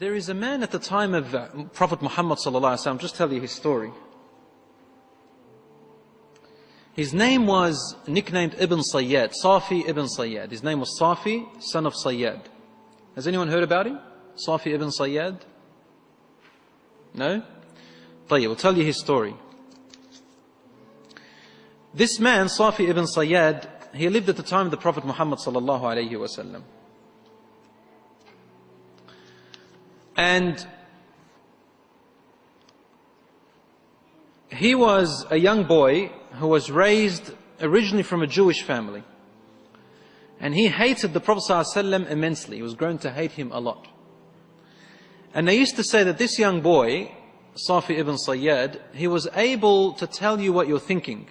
There is a man at the time of Prophet Muhammad sallallahu alaihi wasallam. Just tell you his story. His name was nicknamed Ibn Sayyad, Saf Ibn Sayyad. His name was Safi, son of Sayyad. Has anyone heard about him? Saf Ibn Sayyad? No? طيب, we'll tell you his story. This man, Saf Ibn Sayyad, he lived at the time of the Prophet Muhammad sallallahu alaihi wasallam. And he was a young boy who was raised originally from a Jewish family. And he hated the Prophet ﷺ immensely. He was grown to hate him a lot. And they used to say that this young boy, Saf Ibn Sayyad, he was able to tell you what you're thinking.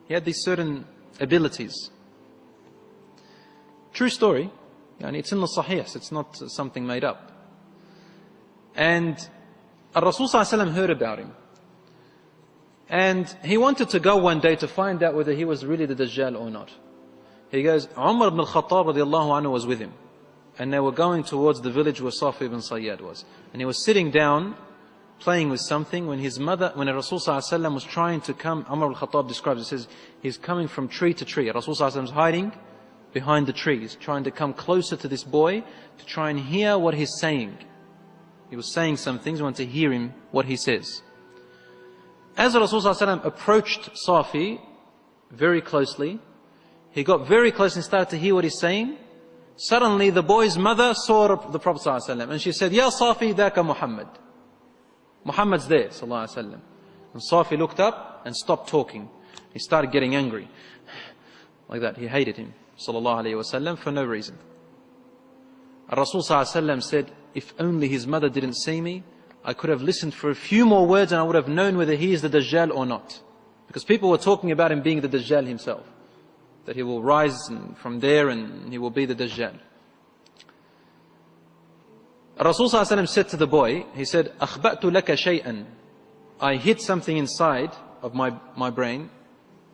He had these certain abilities. True story. It's in the Sahih. It's not something made up. And Rasul ﷺ heard about him. And he wanted to go one day to find out whether he was really the Dajjal or not. He goes, Umar ibn al-Khattab radiallahu anhu was with him. And they were going towards the village where Saf ibn Sayyad was. And he was sitting down, playing with something, when his mother, when Rasul ﷺ was trying to come, Umar al-Khattab describes it, says, he's coming from tree to tree. Rasul ﷺ is hiding behind the trees, trying to come closer to this boy to try and hear what he's saying. He was saying some things, we want to hear him, what he says. As Rasul ﷺ approached Safi very closely, he got very close and started to hear what he's saying. Suddenly the boy's mother saw the Prophet ﷺ and she said, Ya Safi, daka Muhammad. Muhammad's there, sallallahu alaihi wasallam. And Safi looked up and stopped talking. He started getting angry. Like that, he hated him, sallallahu alaihi wasallam, for no reason. Rasul sallallahu alaihi wasallam said, if only his mother didn't see me, I could have listened for a few more words and I would have known whether he is the Dajjal or not. Because people were talking about him being the Dajjal himself. That he will rise from there and he will be the Dajjal. Rasul sallallahu alaihi wasallam said to the boy, he said, أَخْبَأْتُ لَكَ شَيْئًا. I hid something inside of my brain,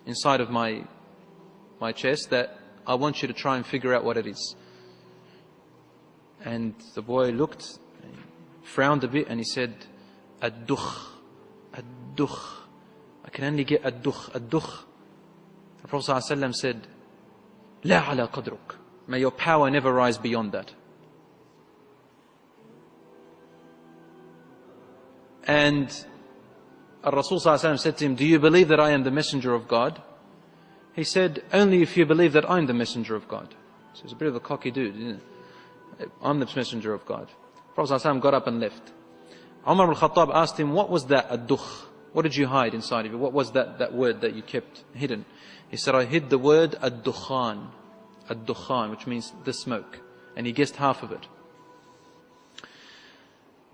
inside of my chest, that I want you to try and figure out what it is. And the boy looked, frowned a bit, and he said, Ad-dukh, Ad-dukh. I can only get Ad-dukh, Ad-dukh. The Prophet ﷺ said, La ala qadruk. May your power never rise beyond that. And Rasul ﷺ said to him, do you believe that I am the messenger of God? He said, only if you believe that I'm the messenger of God. So he's a bit of a cocky dude, isn't it? I'm the messenger of God. Prophet ﷺ got up and left. Umar al-Khattab asked him, what was that ad-dukh? What did you hide inside of you? What was that word that you kept hidden? He said, I hid the word ad-dukhan. Ad-dukhan, which means the smoke. And he guessed half of it.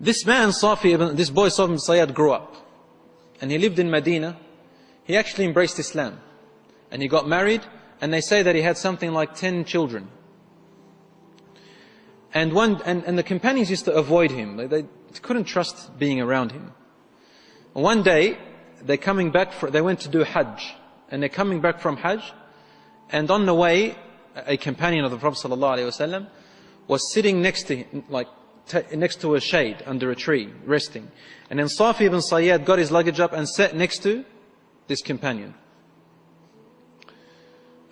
This man, this boy Saf Ibn Sayyad, grew up. And he lived in Medina. He actually embraced Islam. And he got married. And they say that he had something like 10 children. And the companions used to avoid him. They couldn't trust being around him. One day, they went to do Hajj. And they're coming back from Hajj. And on the way, a companion of the Prophet ﷺ was sitting next to him, next to a shade under a tree, resting. And then Saf Ibn Sayyad got his luggage up and sat next to this companion.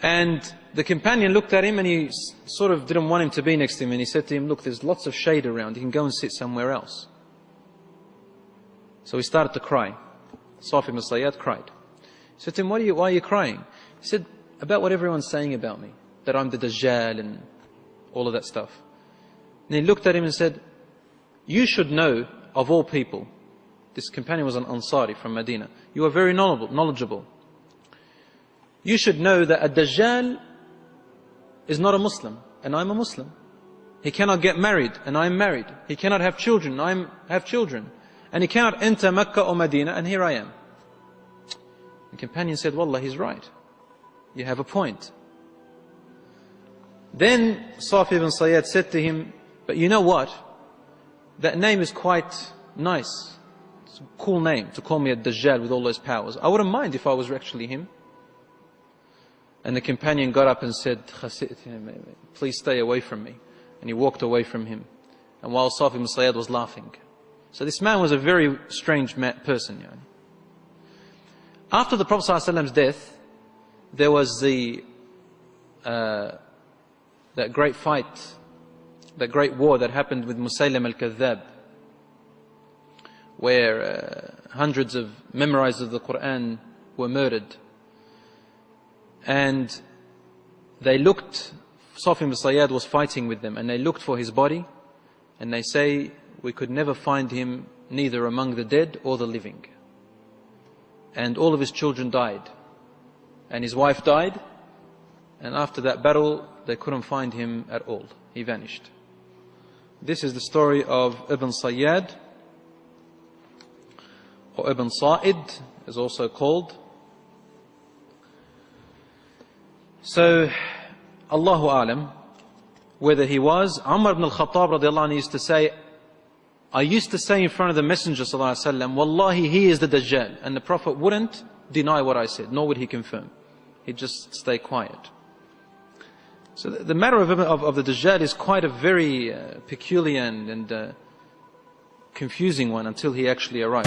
And the companion looked at him and he sort of didn't want him to be next to him. And he said to him, look, there's lots of shade around. You can go and sit somewhere else. So he started to cry. Saf Ibn Sayyad cried. He said to him, why are you crying? He said, about what everyone's saying about me. That I'm the Dajjal and all of that stuff. And he looked at him and said, you should know of all people. This companion was an Ansari from Medina. You are very knowledgeable. You should know that a Dajjal is not a Muslim, and I'm a Muslim. He cannot get married, and I'm married. He cannot have children, and I have children. And he cannot enter Mecca or Medina, and here I am. The companion said, Wallah, he's right. You have a point. Then Saf Ibn Sayyad said to him, but you know what? That name is quite nice. It's a cool name to call me a Dajjal with all those powers. I wouldn't mind if I was actually him. And the companion got up and said, please stay away from me. And he walked away from him. and while Saf Ibn Sayyad was laughing. So this man was a very strange person. After the Prophet ﷺ's death, there was that great fight, that great war that happened with Musaylim al-Kadhab, where hundreds of memorizers of the Quran were murdered. And they looked, Saf Ibn Sayyad was fighting with them, and they looked for his body, and they say, we could never find him neither among the dead or the living. And all of his children died, and his wife died, and after that battle they couldn't find him at all. He vanished. This is the story of Ibn Sayyad, or Ibn Sa'id is also called. So, Allahu Alam, whether he was. Umar ibn al-Khattab radiallahu anhu used to say, I used to say in front of the Messenger sallallahu alaihi wasallam, Wallahi, he is the Dajjal. And the Prophet wouldn't deny what I said, nor would he confirm. He'd just stay quiet. So the matter of the Dajjal is quite a very peculiar and confusing one until he actually arrives.